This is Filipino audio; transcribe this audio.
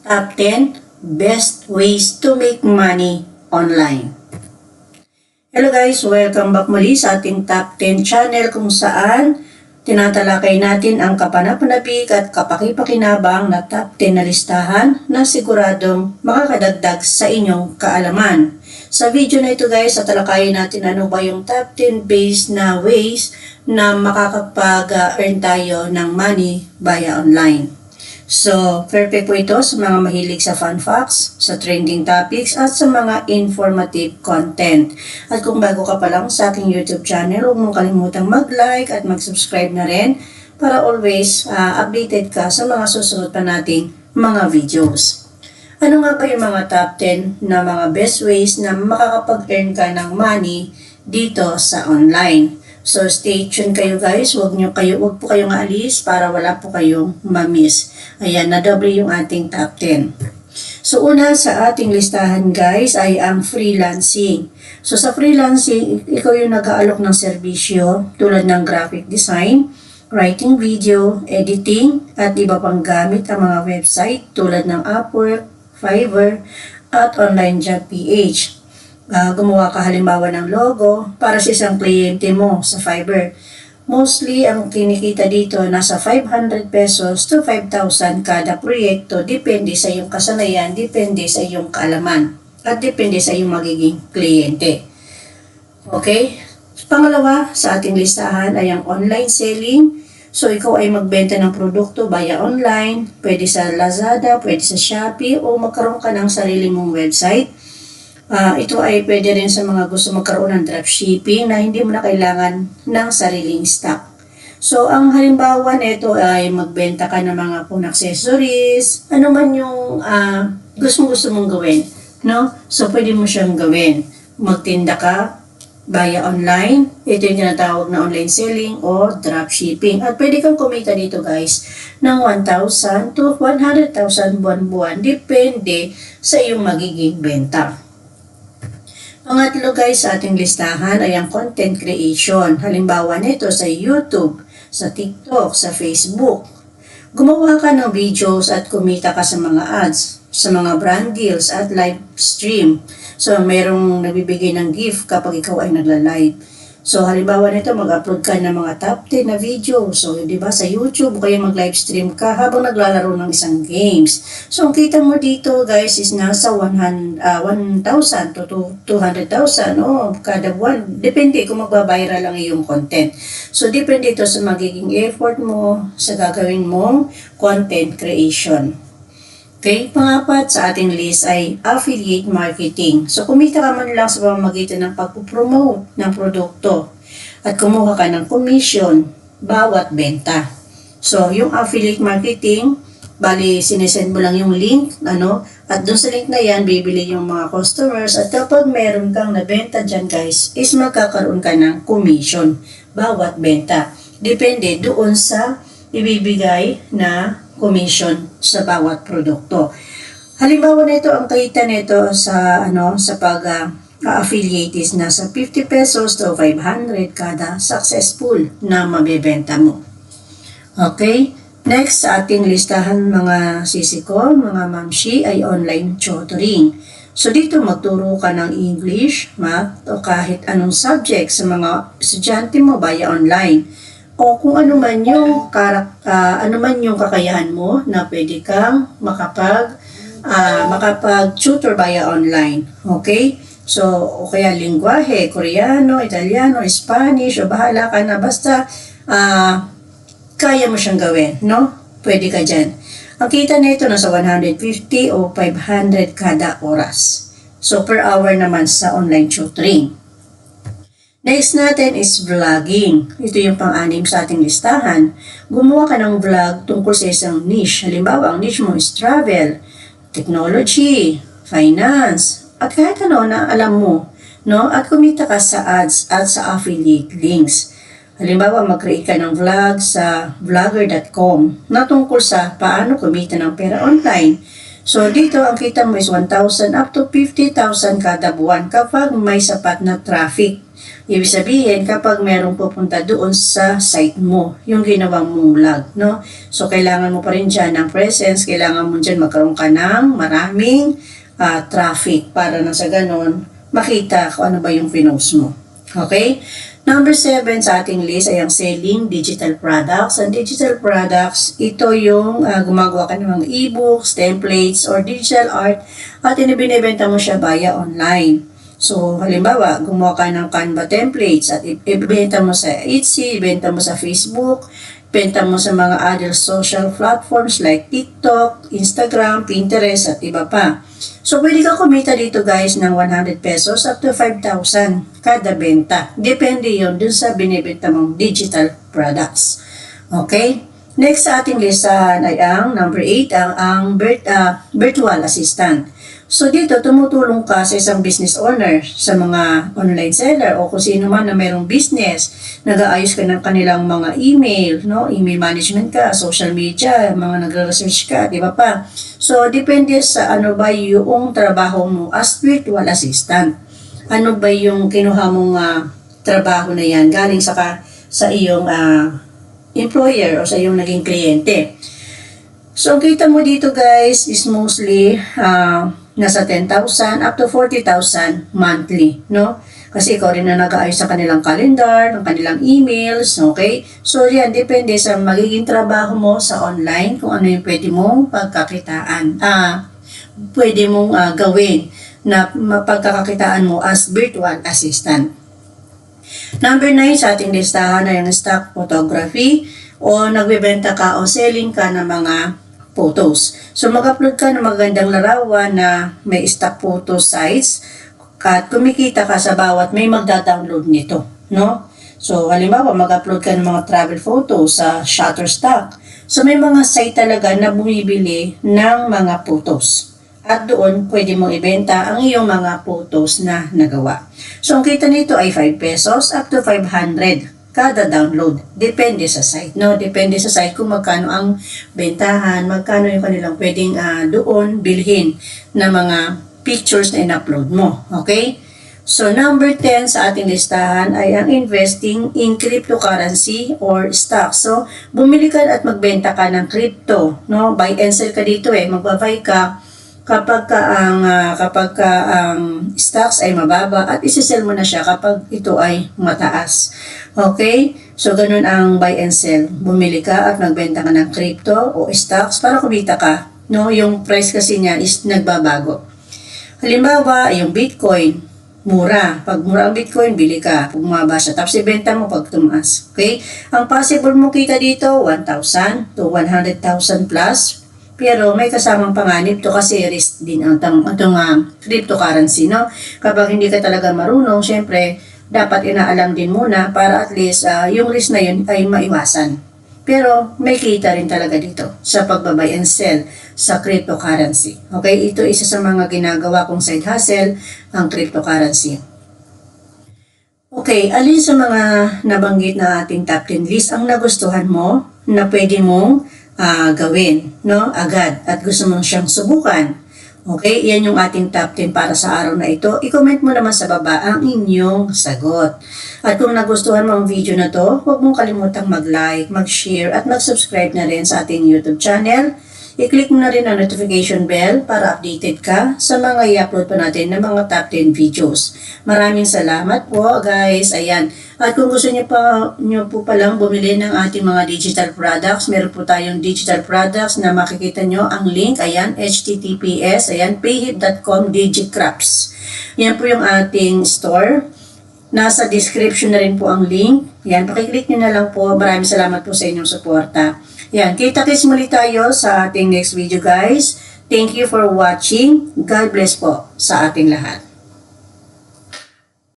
Top 10 Best Ways to Make Money Online. Hello guys, welcome back muli sa ating Top 10 channel kung saan tinatalakay natin ang kapanapanabik at kapakipakinabang na top 10 na listahan na siguradong makakadagdag sa inyong kaalaman. Sa video na ito guys, tatalakayin natin ano ba yung top 10 base na ways na makakapag-earn tayo ng money via online. So, perfect po ito sa mga mahilig sa fun facts, sa trending topics, at sa mga informative content. At kung bago ka pa lang sa aking YouTube channel, huwag mong kalimutang mag-like at mag-subscribe na rin para always updated ka sa mga susunod pa nating mga videos. Ano nga ba yung mga top 10 na mga best ways na makakapag-earn ka ng money dito sa online? So, stay tuned kayo guys. Huwag po kayong aalis para wala po kayong ma-miss. Ayan, na-double yung ating top 10. So, una sa ating listahan guys ay ang freelancing. So, sa freelancing, ikaw yung nag-aalok ng serbisyo tulad ng graphic design, writing video, editing, at iba pang gamit ang mga website tulad ng Upwork, Fiverr, at Online Job PH. Gumawa ka halimbawa ng logo para sa isang kliyente mo sa Fiverr. Mostly, ang kinikita dito nasa 500 pesos to 5,000 kada proyekto. Depende sa iyong kasanayan, depende sa iyong kaalaman, at depende sa iyong magiging kliyente. Okay? Pangalawa sa ating listahan ay ang online selling. So, ikaw ay magbenta ng produkto via online, pwede sa Lazada, pwede sa Shopee, o magkaroon ka ng sarili mong website. Ito ay pwede rin sa mga gusto magkaroon ng dropshipping na hindi mo na kailangan ng sariling stock. So, ang halimbawa nito ay magbenta ka ng mga phone accessories, ano man yung gusto mong gawin, no? So, pwede mo siyang gawin. Magtinda ka via online, ito yung tinatawag na online selling o dropshipping. At pwede kang kumita dito guys ng 1,000 to 100,000 buwan-buwan, depende sa iyong magiging benta. Pangatlo guys sa ating listahan ay ang content creation. Halimbawa nito sa YouTube, sa TikTok, sa Facebook. Gumawa ka ng videos at kumita ka sa mga ads, sa mga brand deals at live stream. So, merong nabibigay ng gift kapag ikaw ay nagla-live. So, halimbawa nito, mag-upload ka ng mga top 10 na video. So, di ba, sa YouTube, kaya mag-live stream ka habang naglalaro ng isang games. So, ang kita mo dito, guys, is nasa 1,000 to 200,000 kada buwan. Depende kung magbabiral ang iyong content. So, depende ito sa magiging effort mo sa gagawin mong content creation. Okay, pangapat sa ating list ay affiliate marketing. So, kumita ka man lang sa pamamagitan ng pagpupromote ng produkto at kumuha ka ng commission bawat benta. So, yung affiliate marketing, bali, sinesend mo lang yung link, at doon sa link na yan, bibili yung mga customers at kapag meron kang nabenta dyan guys, is magkakaroon ka ng commission bawat benta. Depende doon sa ibibigay na commission sa bawat produkto. Halimbawa nito, ang kita nito sa pag-affiliate is nasa 50 pesos to 500 kada successful na mabebenta mo. Okay? Next sa ating listahan mga sisi ko, mga mamshi, ay online tutoring. So dito magturo ka ng English, Math, o kahit anong subject sa mga estudyante mo via online. O kung ano man yung kakayahan mo na pwede kang makapag-tutor via online. Okay? So, o kaya lingwahe, Koreano, Italiano, Spanish, o bahala ka na. Basta, kaya mo siyang gawin, no? Pwede ka dyan. Ang kita nito nasa 150 o 500 kada oras. So, per hour naman sa online tutoring. Next natin is vlogging. Ito yung pang-anim sa ating listahan. Gumawa ka ng vlog tungkol sa isang niche. Halimbawa, ang niche mo is travel, technology, finance, at kahit ano na alam mo, no? At kumita ka sa ads at sa affiliate links. Halimbawa, mag-create ka ng vlog sa vlogger.com na tungkol sa paano kumita ng pera online. So, dito ang kita mo is 1,000 up to 50,000 kada buwan kapag may sapat na traffic. Ibig sabihin, kapag merong pupunta doon sa site mo, yung ginawa mong vlog, no? So, kailangan mo pa rin dyan ng presence, kailangan mo dyan magkaroon ka ng maraming traffic para na sa ganon, makita kung ano ba yung pinost mo. Okay? Number 7 sa ating list ay ang selling digital products. Ang digital products, ito yung gumagawa ka ng mga e-books, templates, or digital art at binibenta mo siya via online. So, halimbawa, gumawa ka ng Canva templates at ibenta mo sa Etsy, ibenta mo sa Facebook, ibenta mo sa mga other social platforms like TikTok, Instagram, Pinterest, at iba pa. So, pwede ka kumita dito guys ng 100 pesos up to 5,000 kada benta. Depende yon dun sa binibenta mong digital products. Okay? Next sa ating listahan ay ang number 8, ang virtual assistant. So dito, tumutulong ka sa isang business owner, sa mga online seller o kung sino man na mayroong business, nag-aayos ka ng kanilang mga email, no? Email management ka, social media, mga nagre-research ka, di ba pa? So, depende sa ano ba yung trabaho mo as virtual assistant. Ano ba yung kinuha mong trabaho na yan galing sa iyong employer o sa iyong naging kliyente. So, kita mo dito guys is mostly nasa 10,000 up to 40,000 monthly, no? Kasi ikaw rin na nag-aayos sa kanilang calendar, ng kanilang emails, okay? So, yan, depende sa magiging trabaho mo sa online, kung ano yung pwede mong pagkakitaan, pwede mong gawin na mapagkakakitaan mo as virtual assistant. Number 9 sa ating listahan ay ang stock photography o nagbebenta ka o selling ka ng mga photos. So, mag-upload ka ng magandang larawan na may stock photo size at kumikita ka sa bawat may magda-download nito, no? So, halimbawa, mag-upload ka ng mga travel photos sa Shutterstock. So, may mga site talaga na bumibili ng mga photos. At doon, pwede mong ibenta ang iyong mga photos na nagawa. So, ang kita nito ay 5 pesos up to 500 kada download. Depende sa site, no? Depende sa site kung magkano ang bentahan, magkano yung kanilang pwedeng doon bilhin na mga pictures na in-upload mo. Okay? So, number 10 sa ating listahan ay ang investing in cryptocurrency or stocks. So, bumili ka at magbenta ka ng crypto, no? Buy and sell ka dito magba-buy ka kapag ang stocks ay mababa at isi-sell mo na siya kapag ito ay mataas. Okay? So, ganun ang buy and sell. Bumili ka at magbenta ka ng crypto o stocks para kumita ka. No? Yung price kasi niya is nagbabago. Halimbawa, yung Bitcoin, mura. Pag mura ang Bitcoin, bili ka. Pag bumaba siya, tapos ibenta mo pag tumaas. Okay? Ang possible mo kita dito, 1,000 to 100,000 plus. Pero may kasamang panganib to kasi risk din ang cryptocurrency, no? Kapag hindi ka talaga marunong, syempre, dapat inaalam din muna para at least yung risk na yun ay maiwasan. Pero may kita rin talaga dito sa pagbabay and sell sa cryptocurrency. Okay? Ito isa sa mga ginagawa kong side hustle, ang cryptocurrency. Okay, alin sa mga nabanggit na ating top 10 list ang nagustuhan mo na pwede mong gawin, no? Agad at gusto mong siyang subukan. Okay, yan yung ating top 10 para sa araw na ito. I-comment mo naman sa baba ang inyong sagot. At kung nagustuhan mo ang video na to, huwag mong kalimutang mag-like, mag-share at mag-subscribe na rin sa ating YouTube channel. I-click mo na rin ang notification bell para updated ka sa mga i-upload pa natin ng mga top 10 videos. Maraming salamat po guys. Ayan. At kung gusto niyo po palang bumili ng ating mga digital products, meron po tayong digital products na makikita nyo ang link. Ayan, https, ayan, payhip.com digicrafts. Yan po yung ating store. Nasa description na rin po ang link. Yan, pakiclick nyo na lang po. Maraming salamat po sa inyong suporta. Yan, kita-kits muli tayo sa ating next video guys. Thank you for watching. God bless po sa ating lahat.